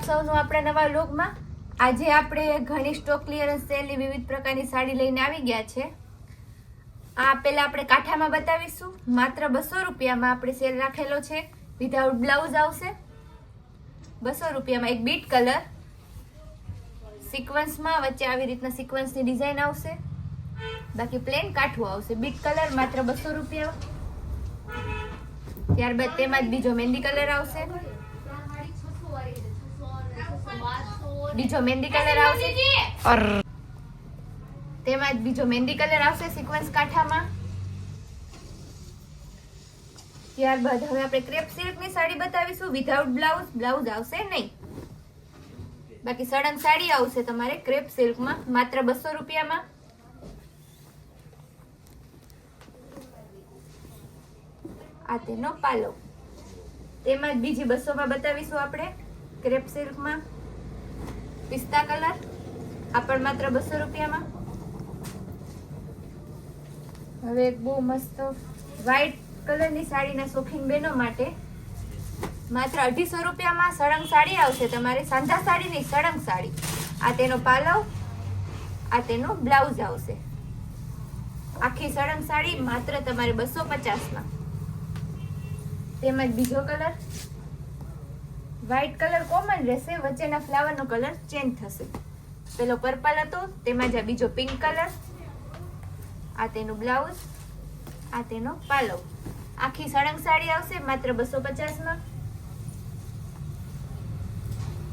સૌનું આપણા નવા વ્લોગમાં। આજે આપણે ઘણી સ્ટોક ક્લિયરન્સ સેલની વિવિધ પ્રકારની સાડી લઈને આવી ગયા છે। આ પહેલા આપણે કાઠામાં બતાવીશું। માત્ર 200 રૂપિયામાં આપણે સેલ રાખેલો છે। વિધાઉટ બ્લાઉઝ આવશે 200 રૂપિયામાં। એક બીટ કલર સિક્વન્સમાં વચ્ચે આવી રીતના સિક્વન્સની ડિઝાઇન આવશે, બાકી પ્લેન કાઠું આવશે। બીટ કલર માત્ર 200 રૂપિયા। ત્યારબાદ તેમાં જ બીજો મહેંદી કલર આવશે, સિક્વન્સ કાઠામાં। ત્યારબાદ હવે આપણે ક્રેપ સિલ્કની સાડી બતાવીશું વિધાઉટ બ્લાઉઝ। બ્લાઉઝ આવશે નહીં, બાકી સળંગ સાડી આવશે તમારે ક્રેપ સિલ્કમાં માત્ર 200 રૂપિયામાં। આ તેનો પાલો, તેમાં જ બીજી 200 માં બતાવીશું આપણે ક્રેપ સિલ્કમાં પિસ્તા કલર। આ પણ માત્ર 200 રૂપિયામાં। હવે એક બહુ મસ્ત વ્હાઈટ કલરની સાડીના શોખીન બહેનો માટે માત્ર 250 રૂપિયામાં સળંગ સાડી આવશે તમારે। સાંધા સાડી નહીં, સળંગ સાડી। આ તેનો પાલો, આ તેનો બ્લાઉઝ આવશે। આખી સળંગ સાડી માત્ર તમારે 250માં। તેમાં બીજો કલર વ્હાઈટ કલર કોમન રહેશે, વચ્ચેના ફ્લાવરનો કલર ચેન્જ થશે। પેલો પર્પલ હતો, તેમાં જ બીજો પિંક કલર। આ તેનું બ્લાઉઝ, આ તેનો પાલો। આખી સળંગ સાડી આવશે માત્ર 250માં।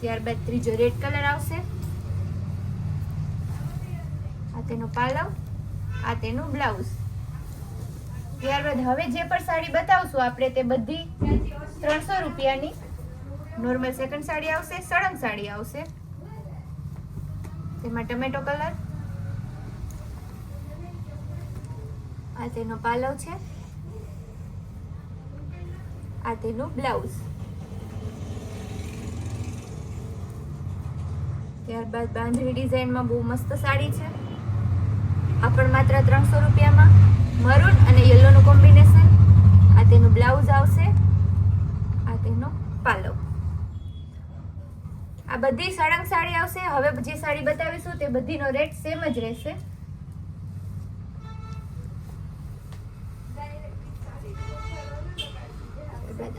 ત્યારબાદ ત્રીજો રેડ કલર આવશે। આ તેનો પાલો, આ તેનું બ્લાઉઝ। ત્યારબાદ હવે જે પણ સાડી બતાવશું આપણે તે બધી 300 રૂપિયાની નોર્મલ સેકન્ડ સાડી આવશે, સળંગ સાડી આવશે। તેમાં ટમેટો કલર, આ તેનો પાલવ છે, આ તેનું બ્લાઉઝ। ત્યારબાદ બાંધણી ડિઝાઇનમાં બહુ મસ્ત સાડી છે। આ પણ માત્ર 300 રૂપિયામાં। મરૂન અને યલો નું કોમ્બિનેશન। આ તેનું બ્લાઉઝ આવશે, આ તેનો પાલવ। આ બધી સળંગ સાડી આવશે। હવે જે સાડી બતાવીશું તે બધીનો રેટ સેમ જ રહેશે।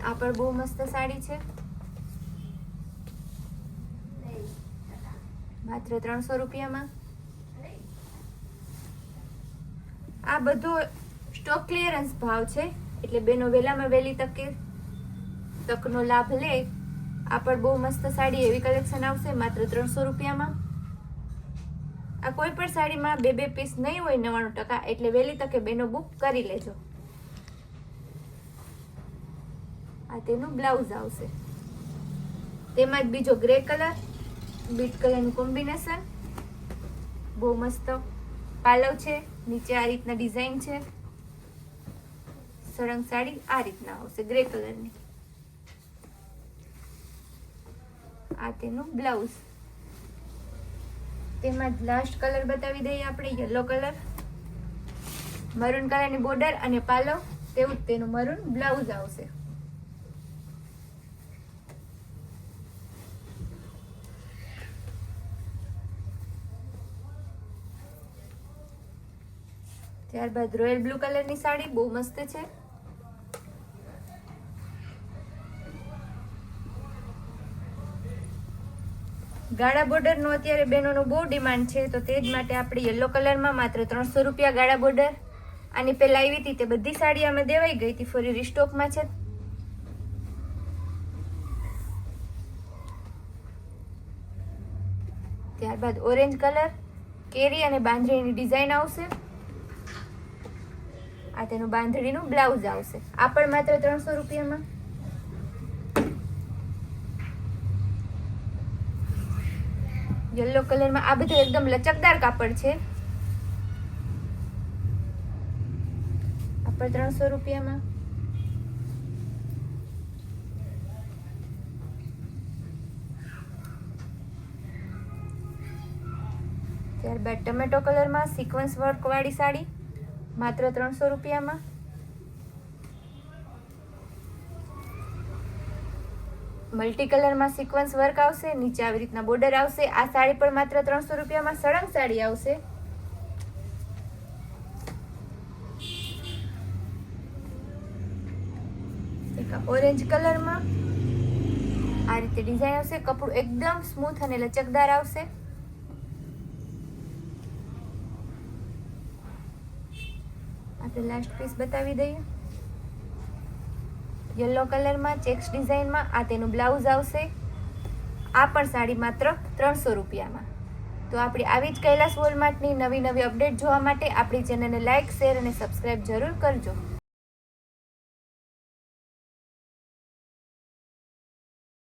આ પણ બહુ મસ્ત સાડી છે, માત્ર 300 રૂપિયામાં। આ બધો સ્ટોક ક્લિયરન્સ ભાવ છે, એટલે બેનો વહેલામાં વહેલી તકનો લાભ લે। આ પણ બહુ મસ્ત સાડી એવી કલેક્શન આવશે માત્ર 300 રૂપિયામાં। આ કોઈ પણ સાડીમાં બે પીસ નહીં હોય 99%, એટલે વહેલી તકે બેનો બુક કરી લેજો। આ તેનું બ્લાઉઝ આવશે, તેમાં જ બીજો ગ્રે કલર બીટ કલરનું કોમ્બિનેશન। બહુ મસ્ત પાલવ છે, નીચે આ રીતના ડિઝાઇન છે। સળંગ સાડી આ રીતના આવશે ગ્રે કલરની। આ તેનું બ્લાઉઝ। તેમાં લાસ્ટ કલર બતાવી દઈએ આપણે યલો કલર, મરૂન કલરની બોર્ડર અને પાલવ, તેવું જ તેનું મરૂન બ્લાઉઝ આવશે। ત્યારબાદ રોયલ બ્લુ કલરની સાડી બહુ મસ્ત છે। ગાળા બોર્ડરનો અત્યારે બહેનોનો બહુ ડિમાન્ડ છે, તો તે જ માટે આપણે યલો કલરમાં માત્ર 300 રૂપિયા ગાળા બોર્ડર। આની પહેલા આવી હતી તે બધી સાડી અમે દેવાઈ ગઈ હતી, ફરી રિસ્ટોકમાં છે। ત્યારબાદ ઓરેન્જ કલર કેરી અને બાંધણીની ડિઝાઇન આવશે। આ તેનું બાંધણીનું બ્લાઉઝ આવશે। આ પણ માત્ર 300 રૂપિયામાં। યલો કલરમાં આ બધું એકદમ લચકદાર કાપડ છે। આ પણ 300 રૂપિયામાં। ત્યારબાદ ટમેટો કલરમાં સિક્વન્સ વર્ક વાળી સાડી માત્ર 300 રૂપિયામાં। મલ્ટી કલરમાં સિક્વન્સ વર્ક આવશે, નીચે આવી રીતના બોર્ડર આવશે. આ સાડી પણ માત્ર 300 રૂપિયામાં સળંગ સાડી આવશે. એક ઓરેન્જ કલરમાં આ રીતે ડિઝાઇન આવશે. કપડું એકદમ સ્મૂથ અને લચકદાર આવશે. આપણે લાસ્ટ પીસ બતાવી દઈએ. યલો કલરમાં ચેક્સ ડિઝાઇનમાં આ તેનું બ્લાઉઝ આવશે. આ પણ સાડી માત્ર 300 રૂપિયામાં. તો આપણી આવી જ કૈલાસ વોલમાર્ટની નવી અપડેટ જોવા માટે આપણી ચેનલને લાઇક, શેર અને સબસ્ક્રાઇબ જરૂર કરજો.